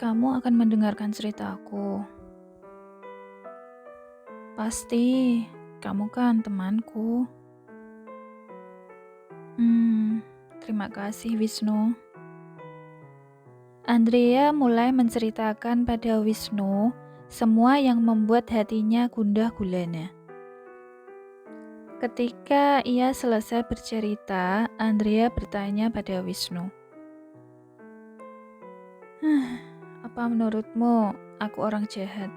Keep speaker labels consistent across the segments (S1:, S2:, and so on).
S1: Kamu akan mendengarkan ceritaku. Pasti, kamu kan temanku. Hmm, Terima kasih Wisnu. Andrea mulai menceritakan pada Wisnu semua yang membuat hatinya gundah gulana. Ketika ia selesai bercerita, Andrea bertanya pada Wisnu, "Apa menurutmu aku orang jahat?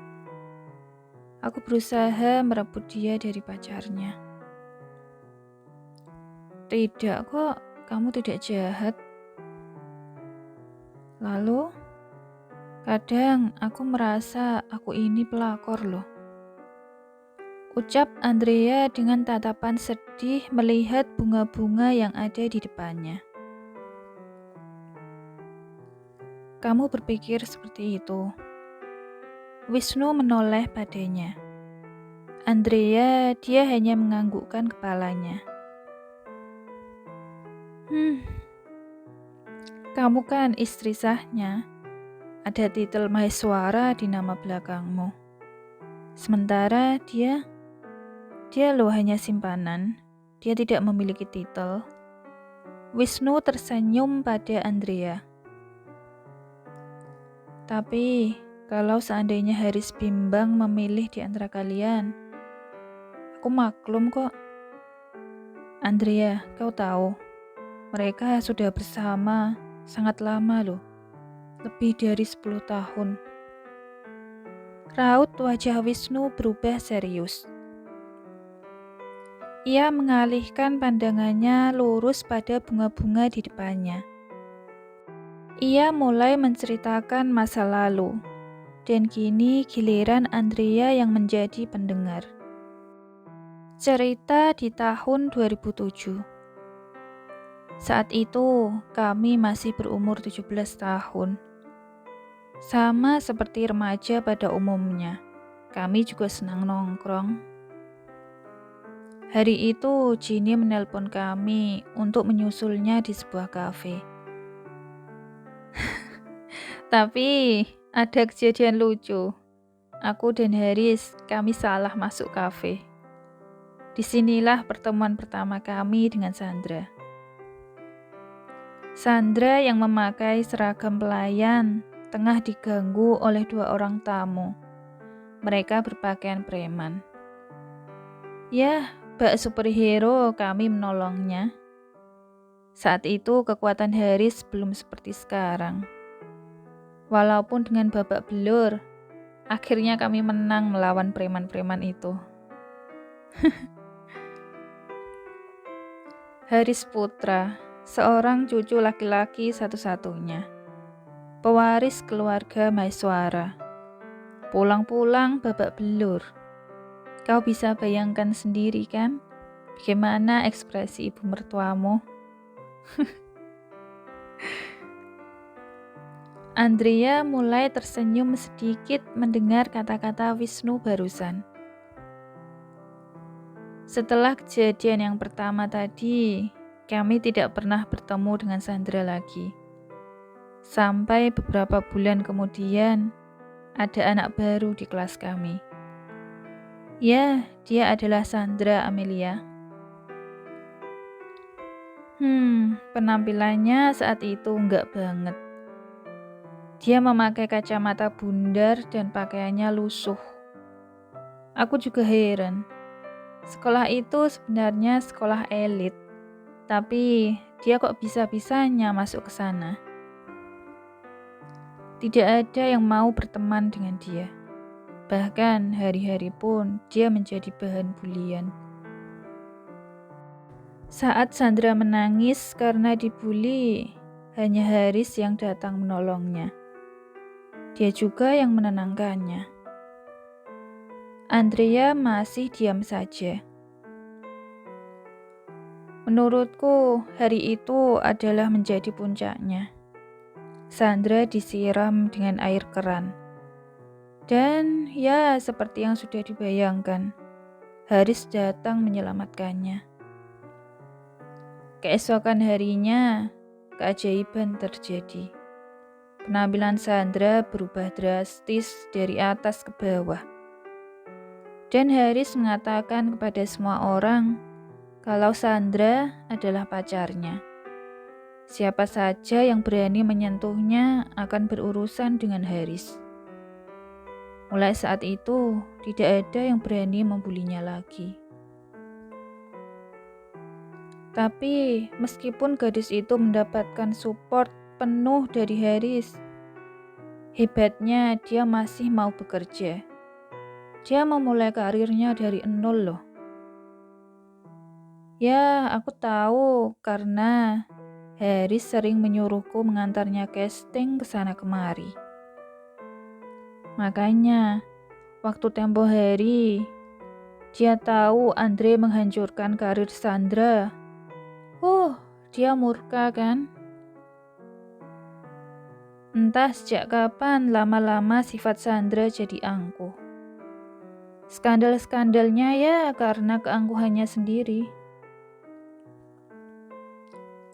S1: Aku berusaha merebut dia dari pacarnya." "Tidak kok, kamu tidak jahat." "Lalu, kadang aku merasa aku ini pelakor loh," ucap Andrea dengan tatapan sedih melihat bunga-bunga yang ada di depannya. "Kamu berpikir seperti itu?" Wisnu menoleh padanya. Dia hanya menganggukkan kepalanya. Kamu kan istri sahnya. Ada titel Maheswara di nama belakangmu. Sementara dia loh hanya simpanan. Dia tidak memiliki titel." Wisnu tersenyum pada Andrea. "Tapi, kalau seandainya Haris bimbang memilih di antara kalian, aku maklum kok." "Andrea, kau tahu, mereka sudah bersama sangat lama loh. Lebih dari 10 tahun. Raut wajah Wisnu berubah serius. Ia mengalihkan pandangannya lurus pada bunga-bunga di depannya. Ia mulai menceritakan masa lalu, dan kini giliran Andrea yang menjadi pendengar. Cerita di tahun 2007. Saat itu, kami masih berumur 17 tahun. Sama seperti remaja pada umumnya, kami juga senang nongkrong. Hari itu, Ginny menelpon kami untuk menyusulnya di sebuah kafe. Tapi, ada kejadian lucu. Aku dan Haris, kami salah masuk kafe. Disinilah pertemuan pertama kami dengan Sandra. Sandra yang memakai seragam pelayan tengah diganggu oleh 2 orang tamu. Mereka berpakaian preman. Bak superhero, kami menolongnya. Saat itu kekuatan Haris belum seperti sekarang. Walaupun dengan babak belur, akhirnya kami menang melawan preman-preman itu. Haris Putra, seorang cucu laki-laki satu-satunya, pewaris keluarga Maheswara. Pulang-pulang babak belur. Kau bisa bayangkan sendiri kan, bagaimana ekspresi ibu mertuamu? Andrea mulai tersenyum sedikit mendengar kata-kata Wisnu barusan. Setelah kejadian yang pertama tadi, kami tidak pernah bertemu dengan Sandra lagi. Sampai beberapa bulan kemudian, ada anak baru di kelas kami. Dia adalah Sandra Amelia. Penampilannya saat itu enggak banget. Dia memakai kacamata bundar dan pakaiannya lusuh. Aku juga heran. Sekolah itu sebenarnya sekolah elit, tapi dia kok bisa-bisanya masuk ke sana. Tidak ada yang mau berteman dengan dia. Bahkan hari-hari pun dia menjadi bahan bulian. Saat Sandra menangis karena dibuli, hanya Haris yang datang menolongnya. Dia juga yang menenangkannya. Andrea masih diam saja. Menurutku, hari itu adalah menjadi puncaknya. Sandra disiram dengan air keran. Dan seperti yang sudah dibayangkan, Haris datang menyelamatkannya. Keesokan harinya, keajaiban terjadi. penampilan Sandra berubah drastis dari atas ke bawah. Dan Haris mengatakan kepada semua orang kalau Sandra adalah pacarnya. Siapa saja yang berani menyentuhnya akan berurusan dengan Haris. Mulai saat itu, tidak ada yang berani membulinya lagi. Tapi, meskipun gadis itu mendapatkan support penuh dari Haris, hebatnya dia masih mau bekerja. Dia memulai karirnya dari nol loh. Ya, aku tahu karena Haris sering menyuruhku mengantarnya casting ke sana kemari. Makanya, waktu tempo hari, dia tahu Andre menghancurkan karir Sandra. Dia murka kan? Entah sejak kapan lama-lama sifat Sandra jadi angkuh. Skandal-skandalnya ya karena keangkuhannya sendiri.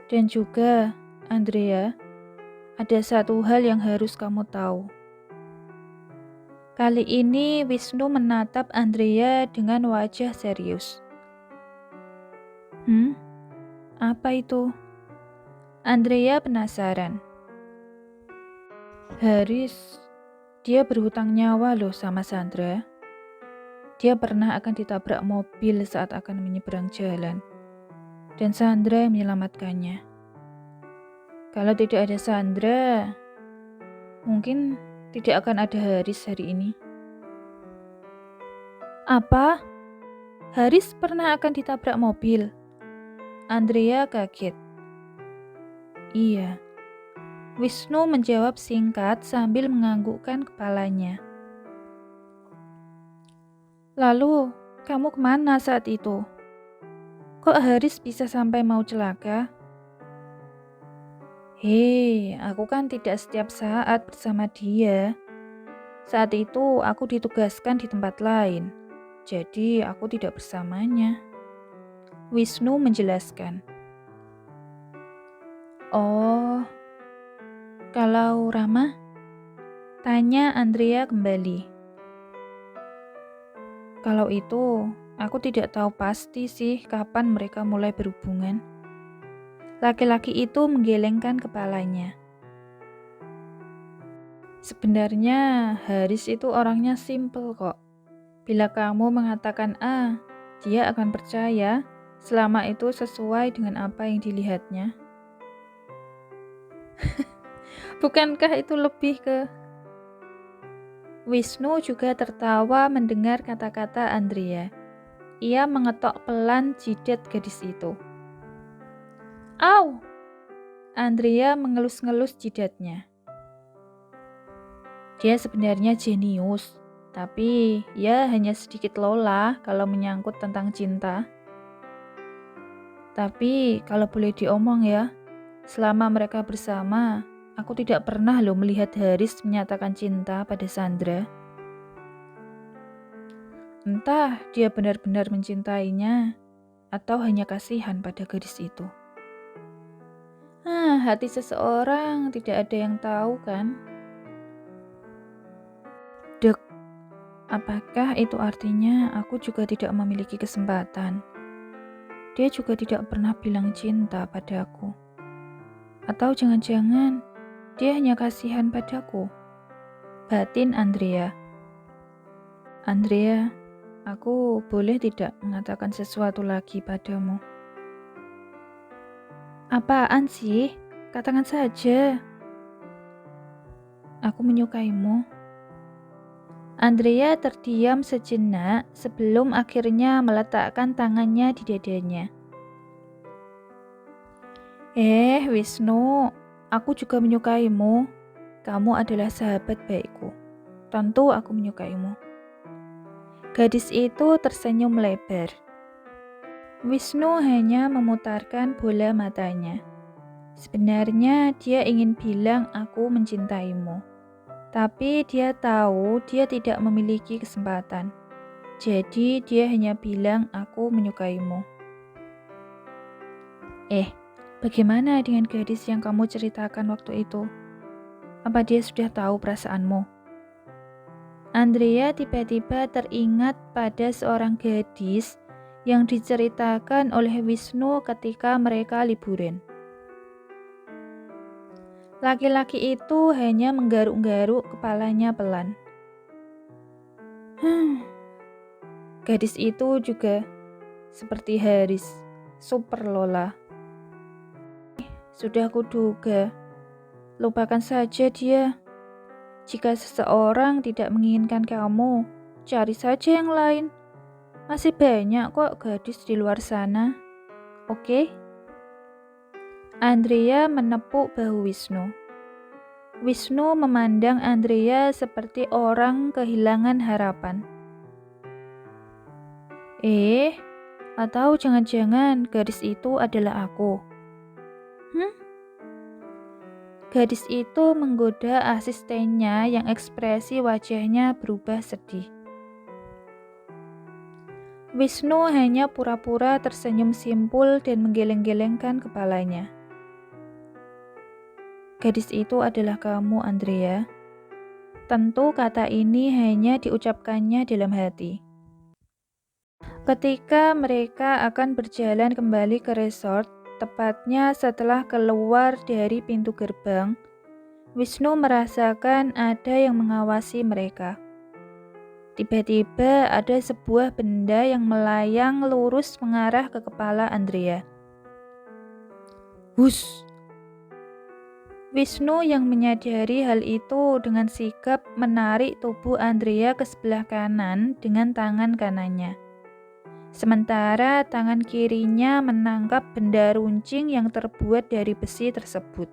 S1: Dan juga, Andrea, ada satu hal yang harus kamu tahu. Kali ini Wisnu menatap Andrea dengan wajah serius. Apa itu? Andrea penasaran. Haris, dia berhutang nyawa loh sama Sandra. Dia pernah akan ditabrak mobil saat akan menyeberang jalan. Dan Sandra yang menyelamatkannya. Kalau tidak ada Sandra, mungkin tidak akan ada Haris hari ini. Apa? Haris pernah akan ditabrak mobil? Andrea kaget. Iya. Wisnu menjawab singkat sambil menganggukkan kepalanya. Lalu, kamu kemana saat itu? Kok Haris bisa sampai mau celaka? Hei, aku kan tidak setiap saat bersama dia. Saat itu aku ditugaskan di tempat lain. Jadi aku tidak bersamanya. Wisnu menjelaskan. Oh, kalau Rama? Tanya Andrea kembali. Kalau itu, aku tidak tahu pasti sih kapan mereka mulai berhubungan. Laki-laki itu menggelengkan kepalanya. Sebenarnya Haris itu orangnya simple kok. Bila kamu mengatakan A, dia akan percaya selama itu sesuai dengan apa yang dilihatnya. Bukankah itu lebih ke... Wisnu juga tertawa mendengar kata-kata Andrea. Ia mengetok pelan jidat gadis itu. Au! Andrea mengelus-ngelus jidatnya. Dia sebenarnya jenius. Tapi, ya hanya sedikit lola kalau menyangkut tentang cinta. Tapi, kalau boleh diomong ya, selama mereka bersama, aku tidak pernah loh melihat Haris menyatakan cinta pada Sandra. Entah dia benar-benar mencintainya, atau hanya kasihan pada gadis itu. Hati seseorang tidak ada yang tahu kan? Dek. Apakah itu artinya aku juga tidak memiliki kesempatan? Dia juga tidak pernah bilang cinta padaku. Atau jangan-jangan dia hanya kasihan padaku? Batin Andrea. Andrea, aku boleh tidak mengatakan sesuatu lagi padamu? Apaan sih? Katakan saja. Aku menyukaimu. Andrea terdiam sejenak sebelum akhirnya meletakkan tangannya di dadanya. Wisnu, aku juga menyukaimu. Kamu adalah sahabat baikku. Tentu aku menyukaimu. Gadis itu tersenyum lebar. Wisnu hanya memutarkan bola matanya. Sebenarnya dia ingin bilang aku mencintaimu. Tapi dia tahu dia tidak memiliki kesempatan. Jadi dia hanya bilang aku menyukaimu. Bagaimana dengan gadis yang kamu ceritakan waktu itu? Apa dia sudah tahu perasaanmu? Andrea tiba-tiba teringat pada seorang gadis yang diceritakan oleh Wisnu ketika mereka liburan. Laki-laki itu hanya menggaruk-garuk kepalanya pelan. Gadis itu juga seperti Haris, super Lola. Sudah kuduga, lupakan saja dia. Jika seseorang tidak menginginkan kamu, cari saja yang lain. Masih banyak kok gadis di luar sana. Oke? Andrea menepuk bahu Wisnu. Wisnu memandang Andrea seperti orang kehilangan harapan. Atau jangan-jangan gadis itu adalah aku? Gadis itu menggoda asistennya yang ekspresi wajahnya berubah sedih. Wisnu hanya pura-pura tersenyum simpul dan menggeleng-gelengkan kepalanya. Gadis itu adalah kamu, Andrea. Tentu kata ini hanya diucapkannya dalam hati. Ketika mereka akan berjalan kembali ke resort, tepatnya setelah keluar dari pintu gerbang, Wisnu merasakan ada yang mengawasi mereka. Tiba-tiba ada sebuah benda yang melayang lurus mengarah ke kepala Andrea. Hush! Wisnu yang menyadari hal itu dengan sigap menarik tubuh Andrea ke sebelah kanan dengan tangan kanannya. Sementara tangan kirinya menangkap benda runcing yang terbuat dari besi tersebut,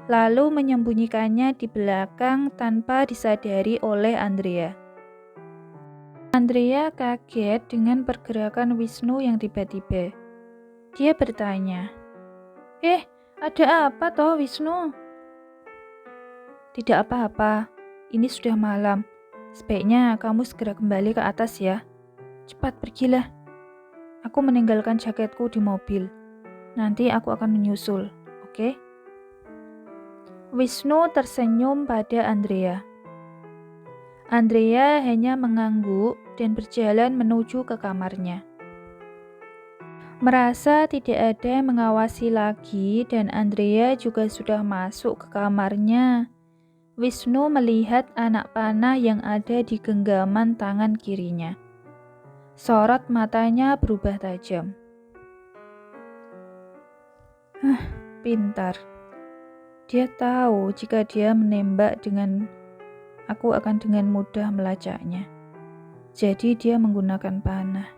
S1: lalu menyembunyikannya di belakang tanpa disadari oleh Andrea. Andrea kaget dengan pergerakan Wisnu yang tiba-tiba. Dia bertanya, ada apa toh Wisnu? Tidak apa-apa, ini sudah malam. Sebaiknya kamu segera kembali ke atas ya. Cepat pergilah. Aku meninggalkan jaketku di mobil. Nanti aku akan menyusul, oke? Wisnu tersenyum pada Andrea. Andrea hanya mengangguk dan berjalan menuju ke kamarnya. Merasa tidak ada yang mengawasi lagi dan Andrea juga sudah masuk ke kamarnya, Wisnu melihat anak panah yang ada di genggaman tangan kirinya. Sorot matanya berubah tajam. Pintar. Dia tahu jika dia menembak aku akan dengan mudah melacaknya. Jadi dia menggunakan panah.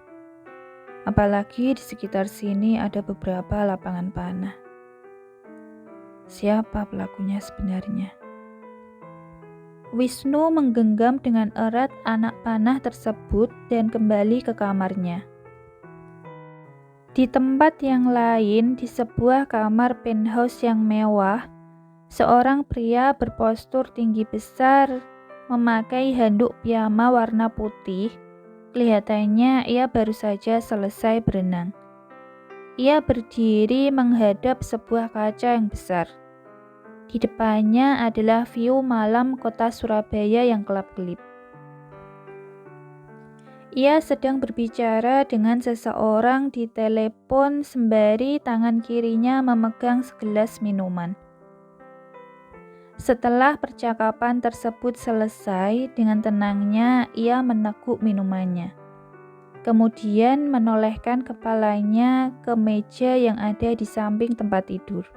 S1: Apalagi di sekitar sini ada beberapa lapangan panah. Siapa pelakunya sebenarnya? Wisnu menggenggam dengan erat anak panah tersebut dan kembali ke kamarnya. Di tempat yang lain, di sebuah kamar penthouse yang mewah, seorang pria berpostur tinggi besar memakai handuk piyama warna putih. Kelihatannya ia baru saja selesai berenang. Ia berdiri menghadap sebuah kaca yang besar. Di depannya adalah view malam kota Surabaya yang kelap-kelip. Ia sedang berbicara dengan seseorang di telepon sembari tangan kirinya memegang segelas minuman. Setelah percakapan tersebut selesai, dengan tenangnya ia meneguk minumannya. Kemudian menolehkan kepalanya ke meja yang ada di samping tempat tidur.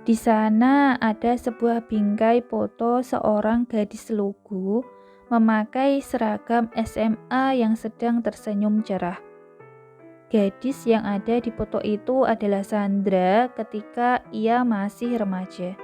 S1: Di sana ada sebuah bingkai foto seorang gadis lugu memakai seragam SMA yang sedang tersenyum cerah. Gadis yang ada di foto itu adalah Sandra ketika ia masih remaja.